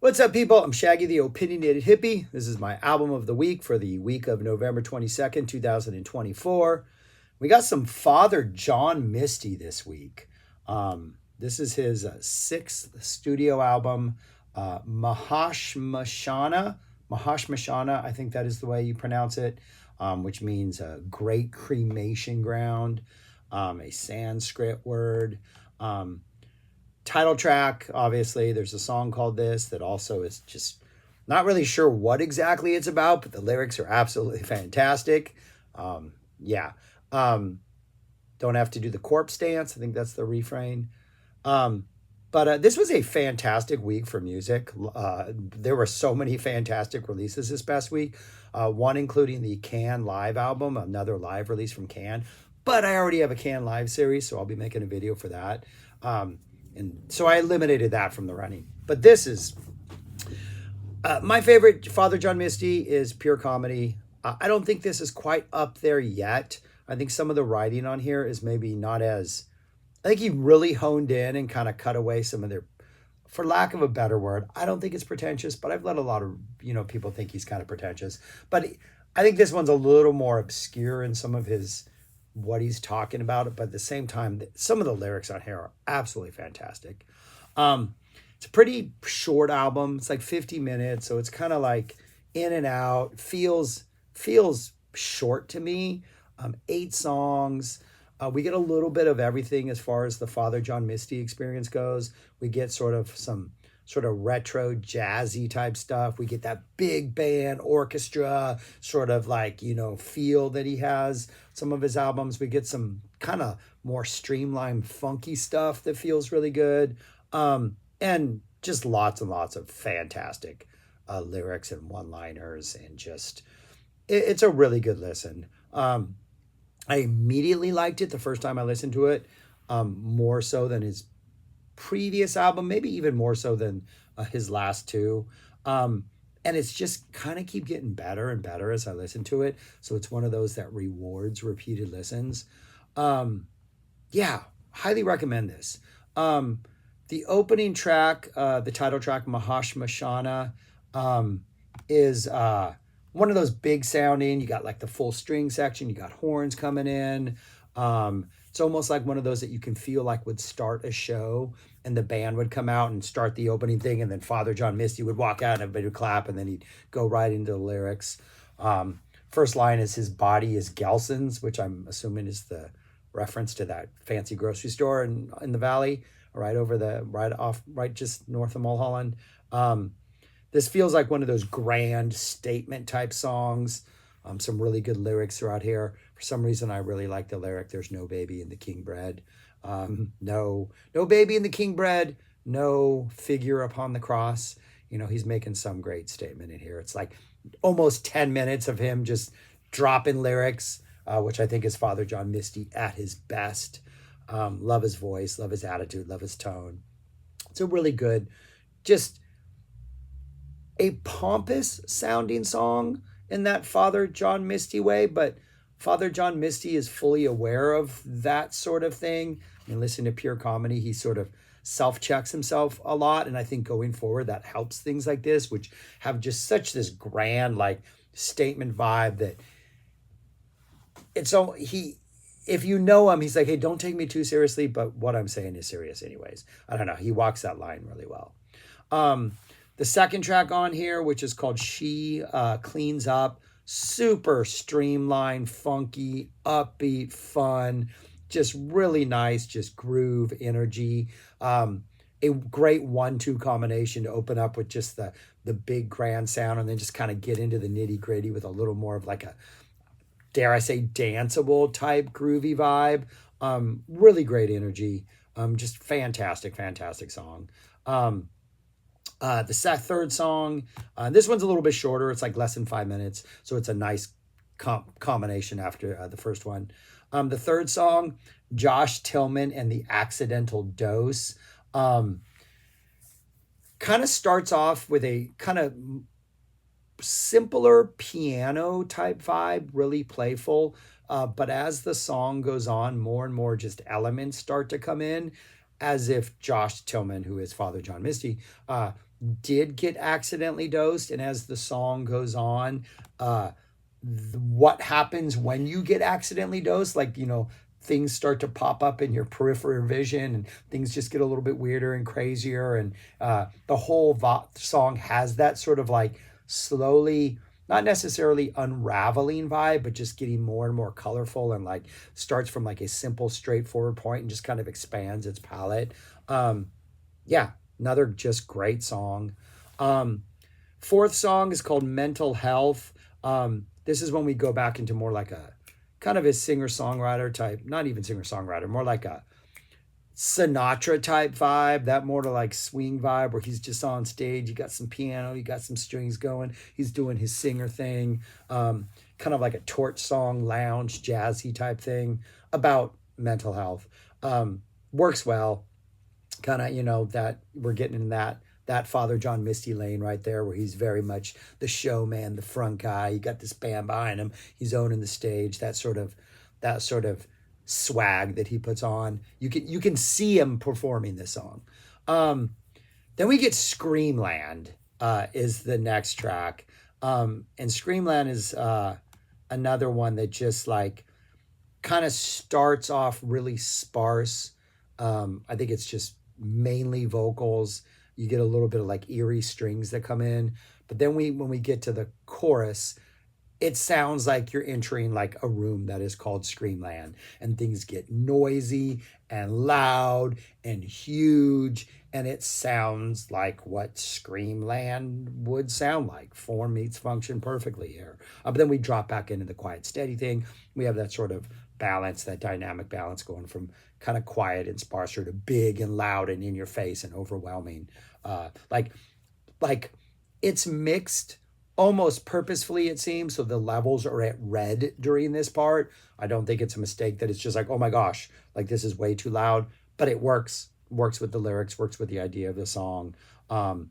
What's up, people? I'm Shaggy, the Opinionated Hippie. This is my album of the week for the week of November 22nd, 2024. We got some Father John Misty this week. This is his sixth studio album, Mahashmashana. Mahashmashana, I think that is the way you pronounce it, which means a great cremation ground, a Sanskrit word. Title track, obviously, there's a song called this that also is just not really sure what exactly it's about, but the lyrics are absolutely fantastic. Yeah. Don't have to do the corpse dance. I think that's the refrain. But this was a fantastic week for music. There were so many fantastic releases this past week, one including the Can Live album, another live release from Can. But I already have a Can Live series, so I'll be making a video for that. And so I eliminated that from the running. But this is my favorite. Father John Misty is pure comedy. I don't think this is quite up there yet. I think some of the writing on here is maybe not as. I think he really honed in and kind of cut away some of their, for lack of a better word. I don't think it's pretentious, but I've let a lot of people think he's kind of pretentious. But I think this one's a little more obscure in some of his what he's talking about, but at the same time, some of the lyrics on here are absolutely fantastic. It's a pretty short album. It's like 50 minutes, so it's kind of like in and out. Feels short to me. 8 songs. We get a little bit of everything as far as the Father John Misty experience goes. We get some retro jazzy type stuff. We get that big band orchestra sort of like, feel that he has. Some of his albums, we get some kind of more streamlined, funky stuff that feels really good. And just lots and lots of fantastic lyrics and one-liners, and just, it's a really good listen. I immediately liked it the first time I listened to it, more so than his previous album, maybe even more so than his last two. And it's just kind of keep getting better and better as I listen to it. So it's one of those that rewards repeated listens. Yeah, highly recommend this. The opening track, the title track, Mahashmashana, is one of those big sounding. You got like the full string section, you got horns coming in. It's almost like one of those that you can feel like would start a show, and the band would come out and start the opening thing, and then Father John Misty would walk out and everybody would clap, and then he'd go right into the lyrics. First line is his body is Gelson's, which I'm assuming is the reference to that fancy grocery store in the valley, right just north of Mulholland. This feels like one of those grand statement type songs. Some really good lyrics throughout here. For some reason, I really like the lyric, "There's no baby in the king bread." No baby in the king bread, no figure upon the cross. He's making some great statement in here. It's like almost 10 minutes of him just dropping lyrics, which I think is Father John Misty at his best. Love his voice, love his attitude, love his tone. It's a really good, just a pompous sounding song in that Father John Misty way, but Father John Misty is fully aware of that sort of thing. Listen to pure comedy, he sort of self-checks himself a lot, and I think going forward that helps things like this, which have just such this grand like statement vibe that it's so if you know him, he's like, hey, don't take me too seriously, but what I'm saying is serious anyways. I don't know, he walks that line really well. The second track on here, which is called She Cleans Up, super streamlined, funky, upbeat, fun, just really nice, just groove, energy. A great 1-2 combination to open up with just the big grand sound, and then just kind of get into the nitty gritty with a little more of like a, dare I say, danceable type groovy vibe. Really great energy. Just fantastic song. The third song, this one's a little bit shorter. It's like less than 5 minutes, so it's a nice combination after the first one. The third song, Josh Tillman and the Accidental Dose, kind of starts off with a kind of simpler piano type vibe, really playful. But as the song goes on, more and more just elements start to come in, as if Josh Tillman, who is Father John Misty, did get accidentally dosed, and as the song goes on, what happens when you get accidentally dosed, like, things start to pop up in your peripheral vision, and things just get a little bit weirder and crazier, and the whole song has that sort of like slowly, not necessarily unraveling vibe, but just getting more and more colorful, and like starts from like a simple straightforward point and just kind of expands its palette. Yeah, another just great song. um Fourth song is called Mental Health. This is when we go back into more like a kind of a singer songwriter type, not even singer songwriter, more like a Sinatra type vibe, that more to like swing vibe where he's just on stage. You got some piano, you got some strings going. He's doing his singer thing, kind of like a torch song, lounge, jazzy type thing about mental health. Works well, kind of, that we're getting in that Father John Misty lane right there, where he's very much the showman, the front guy. You got this band behind him, he's owning the stage. That sort of swag that he puts on. You can see him performing this song. Then we get Screamland, is the next track. And Screamland is another one that just like kind of starts off really sparse. I think it's just mainly vocals. You get a little bit of like eerie strings that come in, but then when we get to the chorus, it sounds like you're entering like a room that is called Screamland, and things get noisy and loud and huge, and it sounds like what Screamland would sound like. Form meets function perfectly here. But then we drop back into the quiet, steady thing. We have that sort of balance, that dynamic balance, going from kind of quiet and sparser to big and loud and in your face and overwhelming. Like it's mixed almost purposefully, it seems, so the levels are at red during this part. I don't think it's a mistake that it's just like, oh my gosh, like this is way too loud, but it works with the lyrics, works with the idea of the song. um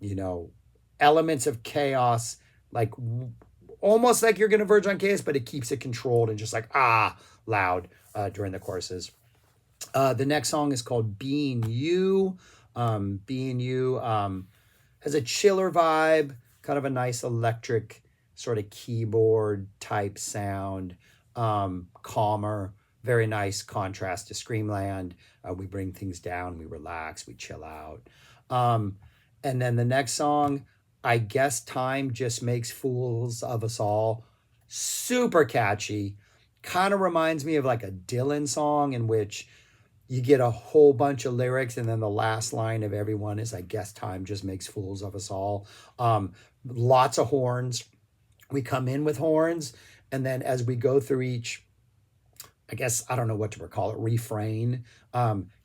you know Elements of chaos, like almost like you're gonna verge on chaos, but it keeps it controlled and just like loud during the choruses. The next song is called Being You. Being You has a chiller vibe, kind of a nice electric sort of keyboard type sound, calmer, very nice contrast to Screamland. We bring things down, we relax, we chill out. Um, and then the next song, I guess Time Just Makes Fools of Us All. Super catchy. Kind of reminds me of like a Dylan song in which you get a whole bunch of lyrics, and then the last line of everyone is, I guess Time Just Makes Fools of Us All. Lots of horns. We come in with horns, and then as we go through each, I guess, I don't know what to call it, refrain,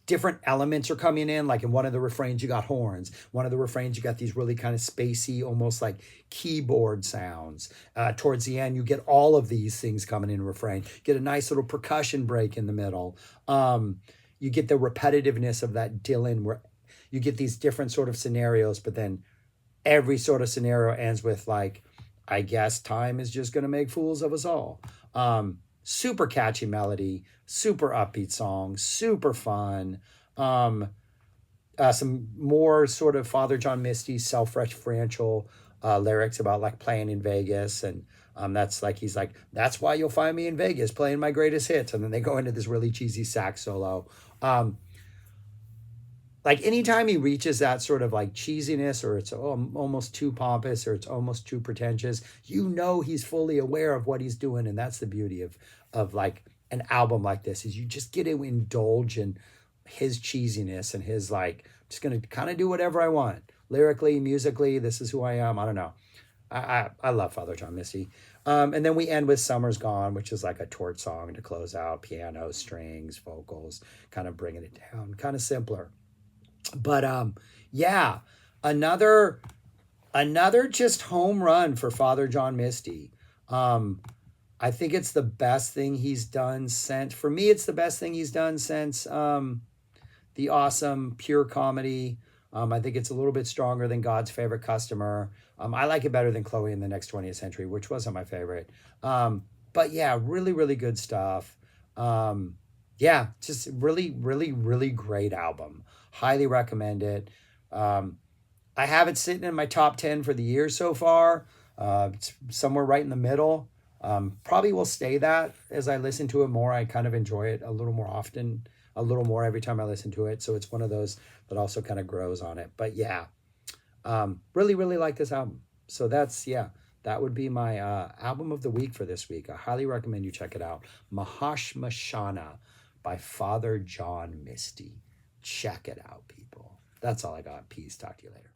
different elements are coming in. Like in one of the refrains, you got horns. One of the refrains, you got these really kind of spacey, almost like keyboard sounds. Towards the end, you get all of these things coming in refrain. Get a nice little percussion break in the middle. You get the repetitiveness of that Dylan, where you get these different sort of scenarios, but then every sort of scenario ends with like, I guess time is just going to make fools of us all. Super catchy melody, super upbeat song, super fun. Some more sort of Father John Misty self-referential lyrics about like playing in Vegas, and that's like, he's like, that's why you'll find me in Vegas playing my greatest hits, and then they go into this really cheesy sax solo. Like anytime he reaches that sort of like cheesiness, or it's almost too pompous, or it's almost too pretentious, he's fully aware of what he's doing. And that's the beauty of like an album like this, is you just get to indulge in his cheesiness and his like, just gonna kind of do whatever I want, lyrically, musically. This is who I am. I don't know. I love Father John Misty. And then we end with Summer's Gone, which is like a torch song to close out. Piano, strings, vocals, kind of bringing it down, kind of simpler. But yeah, another just home run for Father John Misty. I think it's the best thing he's done since, for me, it's the best thing he's done since the awesome Pure Comedy. I think it's a little bit stronger than God's Favorite Customer. I like it better than Chloe in the Next 20th Century, which wasn't my favorite. But yeah, really, really good stuff. Yeah, just really, really, really great album. Highly recommend it. I have it sitting in my top 10 for the year so far. It's somewhere right in the middle. Probably will stay that as I listen to it more. I kind of enjoy it a little more often, a little more every time I listen to it. So it's one of those that also kind of grows on it. But yeah, really, really like this album. So that's, yeah, that would be my album of the week for this week. I highly recommend you check it out. Mahashmashana by Father John Misty. Check it out, people. That's all I got. Peace. Talk to you later.